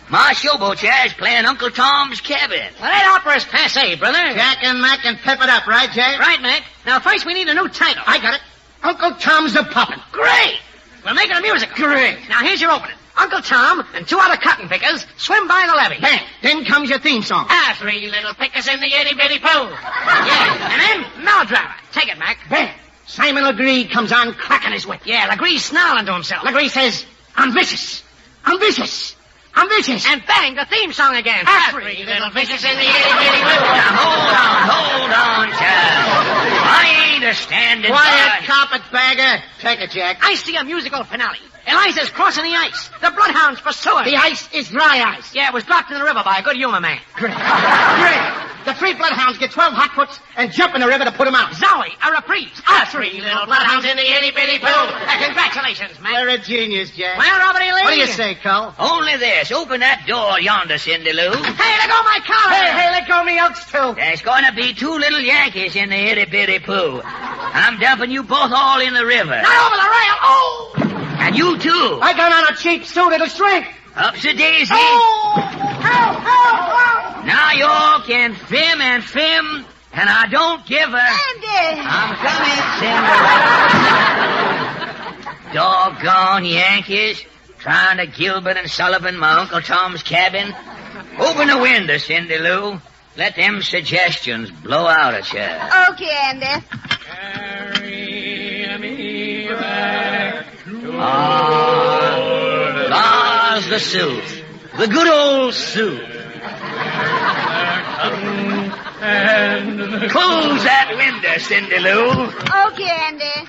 My showboat chair is playing Uncle Tom's cabin. Well, that opera's passé, brother. Jack and Mac can pep it up, right, Jack? Right, Mac. Now, first we need a new title. I got it. Uncle Tom's a Puppin'. Great! We're making a musical. Great. Now, here's your opening. Uncle Tom and 2 other cotton pickers swim by the levee. Bang. Then comes your theme song. 3 little pickers in the itty-bitty pool. Yeah. And then melodrama. Take it, Mac. Bang. Simon Legree comes on cracking his whip. Yeah, Legree's snarling to himself. Legree says, I'm vicious. I'm vicious. I'm vicious. And bang, the theme song again. 3 little vicious in the itty-bitty pool. Now, hold on, child. I ain't a standing Quiet, carpetbagger. Take it, Jack. I see a musical finale. Eliza's crossing the ice. The bloodhounds pursue her. The ice is dry ice. Yeah, it was dropped in the river by a good humor man. Great. The 3 bloodhounds get 12 hot puts and jump in the river to put them out. Zowie, a reprise. 3 little bloodhounds in the itty-bitty pool. Congratulations, man. You're a genius, Jack. Well, Robert E. Lee. What do you say, Cole? Only this. Open that door yonder, Cindy Lou. Hey, let go my collar. Hey, let go me oaks, too. There's going to be 2 little Yankees in the itty-bitty pool. I'm dumping you both all in the river. Not over the rail. Oh! And you, too. I got on a cheap suit. It'll shrink. Ups-a-daisy. Oh! Help! Now y'all can film and film, and I don't give a... Andy! I'm coming, Cindy. Doggone Yankees. Trying to Gilbert and Sullivan my Uncle Tom's cabin. Open the window, Cindy Lou. Let them suggestions blow out at you. Okay, Andy. Carry me back to Laws the suit. The good old suit. Close that window, Cindy Lou. Okay, Andy.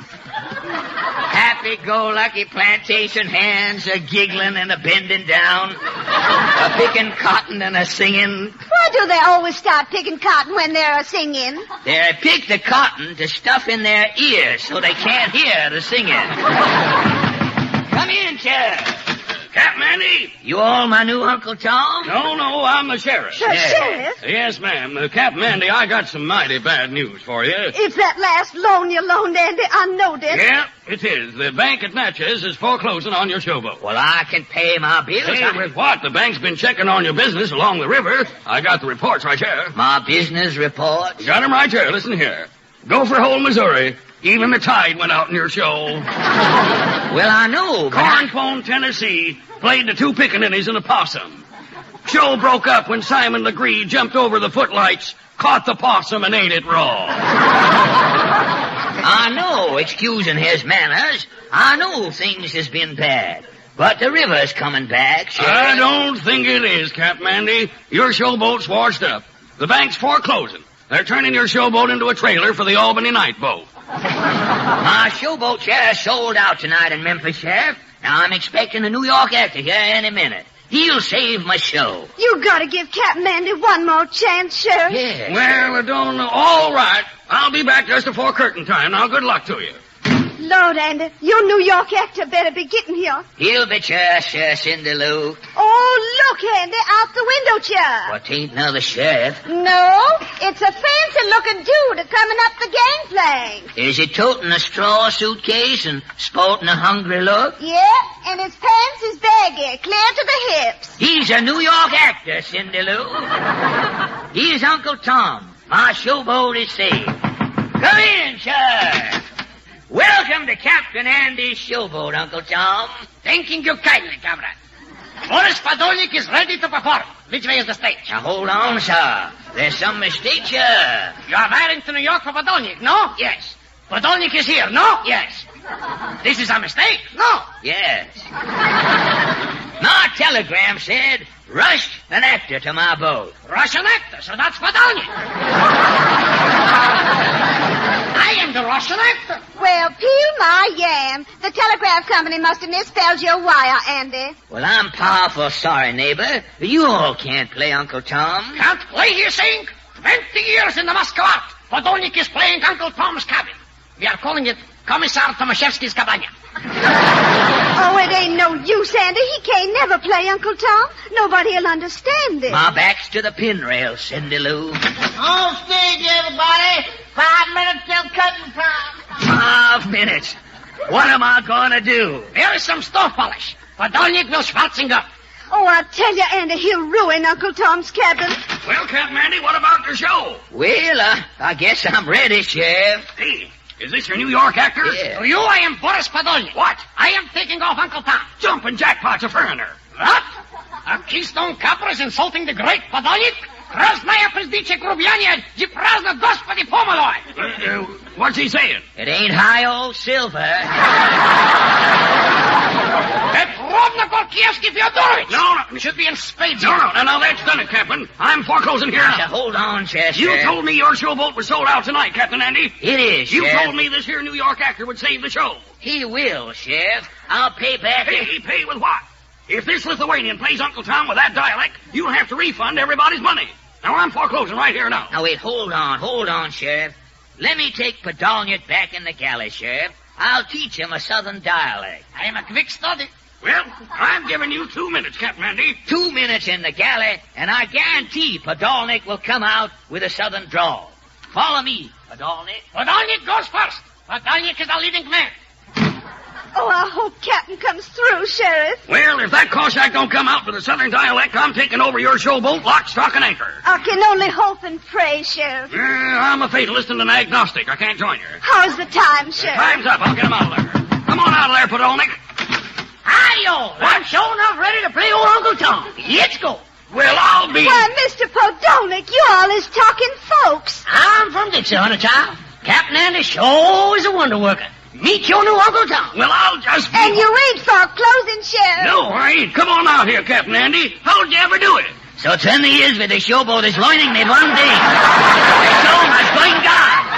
Happy-go-lucky plantation hands a giggling and a bending down, a picking cotton and a singing. Why do they always start picking cotton when they're singing? They pick the cotton to stuff in their ears so they can't hear the singing. Come in, Sheriff. Captain Andy? You all my new Uncle Tom? No, I'm the sheriff. Sheriff? Yes, ma'am. Captain Andy, I got some mighty bad news for you. It's that last loan you loaned, Andy. I know this. Yeah, it is. The bank at Natchez is foreclosing on your showboat. Well, I can pay my bills. Hey, with what? The bank's been checking on your business along the river. I got the reports right here. My business reports? Got 'em right here. Listen here. Gopher Hole, Missouri. Even the tide went out in your show. Well, I know, but Cornpone, Tennessee, played the two pickaninnies and a possum. Show broke up when Simon Legree jumped over the footlights, caught the possum, and ate it raw. I know, excusing his manners, I know things has been bad. But the river's coming back, Sheriff. I don't think it is, Captain Andy. Your showboat's washed up. The bank's foreclosing. They're turning your showboat into a trailer for the Albany night boat. My showboat, Sheriff, sold out tonight in Memphis, Sheriff. Now, I'm expecting a New York actor here any minute. He'll save my show. You gotta give Captain Andy one more chance, Sheriff. Yeah. Well, I don't know. All right. I'll be back just before curtain time. Now, good luck to you. Lord, Andy, your New York actor better be getting here. He'll be sure, Cindy Lou. Oh, look, Andy, out the window chair. What, ain't another sheriff? No, it's a fancy-looking dude coming up the gangplank. Is he toting a straw suitcase and sporting a hungry look? Yeah, and his pants is baggy, clear to the hips. He's a New York actor, Cindy Lou. He's Uncle Tom. My showboat is saved. Come in, sir. Welcome to Captain Andy's showboat, Uncle Tom. Thanking you kindly, comrade. Boris Podolnik is ready to perform. Which way is the stage? Now, hold on, sir. There's some mistake here. You are wiring to New York for Podolnik, no? Yes. Podolnik is here, no? Yes. This is a mistake, no? Yes. My telegram said, rush an actor to my boat. Russian actor, so that's Podolnik. I am the Russian actor. Well, peel my yam. The telegraph company must have misspelled your wire, Andy. Well, I'm powerful sorry, neighbor. You all can't play Uncle Tom. Can't play, you saying? 20 years in the Moscow art. Podolnik is playing Uncle Tom's cabin. We are calling it Commissar Tomaszewski's Cabana. Oh, it ain't no use, Andy. He can't never play Uncle Tom. Nobody'll understand it. My back's to the pin rail, Cindy Lou. On stage, everybody. 5 minutes till cutting time. 5 minutes. What am I going to do? There is some stove polish. Podolnik will schwarzing up. Oh, I tell you, Andy, he'll ruin Uncle Tom's cabin. Well, Captain Andy, what about your show? Well, I guess I'm ready, Sheriff. Hey, is this your New York actor? Yeah. To you, I am Boris Podolnik. What? I am taking off Uncle Tom. Jumping jackpot's a foreigner. What? A Keystone Copper is insulting the great Podolnik? Krasnaya Prezdicek Rubiania, Jiprazna Gospodi Pomoloy. What's he saying? It ain't high old silver. Petrovna Gorkievsky Fyodorich. No. We should be in spades No, here. no, that's done it, Captain. I'm foreclosing here Now, now. hold on, Chester. You told me your showboat was sold out tonight, Captain Andy. It is, You Sheriff. told me this here New York actor would save the show. He will, Sheriff. I'll pay back. Pay with what? If this Lithuanian plays Uncle Tom with that dialect, you'll have to refund everybody's money. Now, I'm foreclosing right here now. Now, wait, hold on, Sheriff. Let me take Podolnik back in the galley, Sheriff. I'll teach him a southern dialect. I am a quick study. Well, I'm giving you 2 minutes, Captain Andy. 2 minutes in the galley, and I guarantee Podolnik will come out with a southern drawl. Follow me, Podolnik. Podolnik goes first. Podolnik is a leading man. Oh, I hope Captain comes through, Sheriff. Well, if that Cossack don't come out with a southern dialect, I'm taking over your showboat, lock, stock, and anchor. I can only hope and pray, Sheriff. I'm a fatalist and an agnostic. I can't join you. How's the time, Sheriff? Time's up. I'll get him out of there. Come on out of there, Podolnik. Hi-yo. I'm sure enough ready to play old Uncle Tom. Let's go. Well, I'll be... Why, Mr. Podolnik, you all is talking folks. I'm from Dixie, honey child. Captain Andy sure is a wonder worker. Meet your new Uncle Tom. Well, I'll just... And you ain't foreclosing, Sheriff. No, I ain't. Come on out here, Captain Andy. How'd you ever do it? So 20 years with the showboat is learning me one day. So much going God.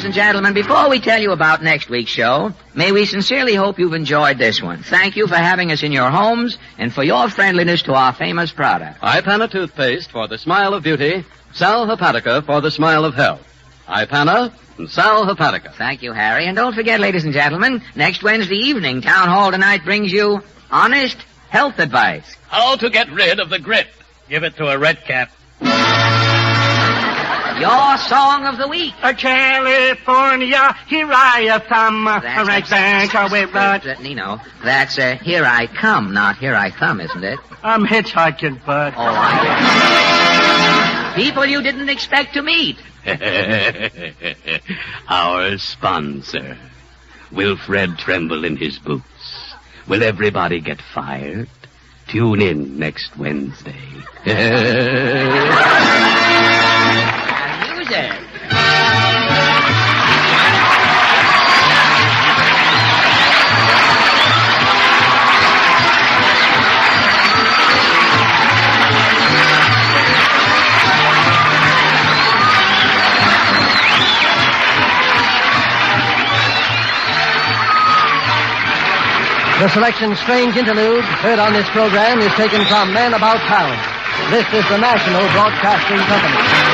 and gentlemen, before we tell you about next week's show, may we sincerely hope you've enjoyed this one. Thank you for having us in your homes and for your friendliness to our famous product. Ipana toothpaste for the smile of beauty. Sal Hepatica for the smile of health. Ipana and Sal Hepatica. Thank you, Harry. And don't forget, ladies and gentlemen, next Wednesday evening, Town Hall Tonight brings you honest health advice. How to get rid of the grit. Give it to a red cap. Your song of the week. California, here I come. Right back away, right. Nino, that's Here I Come, not Here I Come, isn't it? I'm hitchhiking, bud. Oh, people you didn't expect to meet. Our sponsor. Will Fred tremble in his boots? Will everybody get fired? Tune in next Wednesday. Music. The selection Strange Interlude heard on this program is taken from Men About Town. This is the National Broadcasting Company.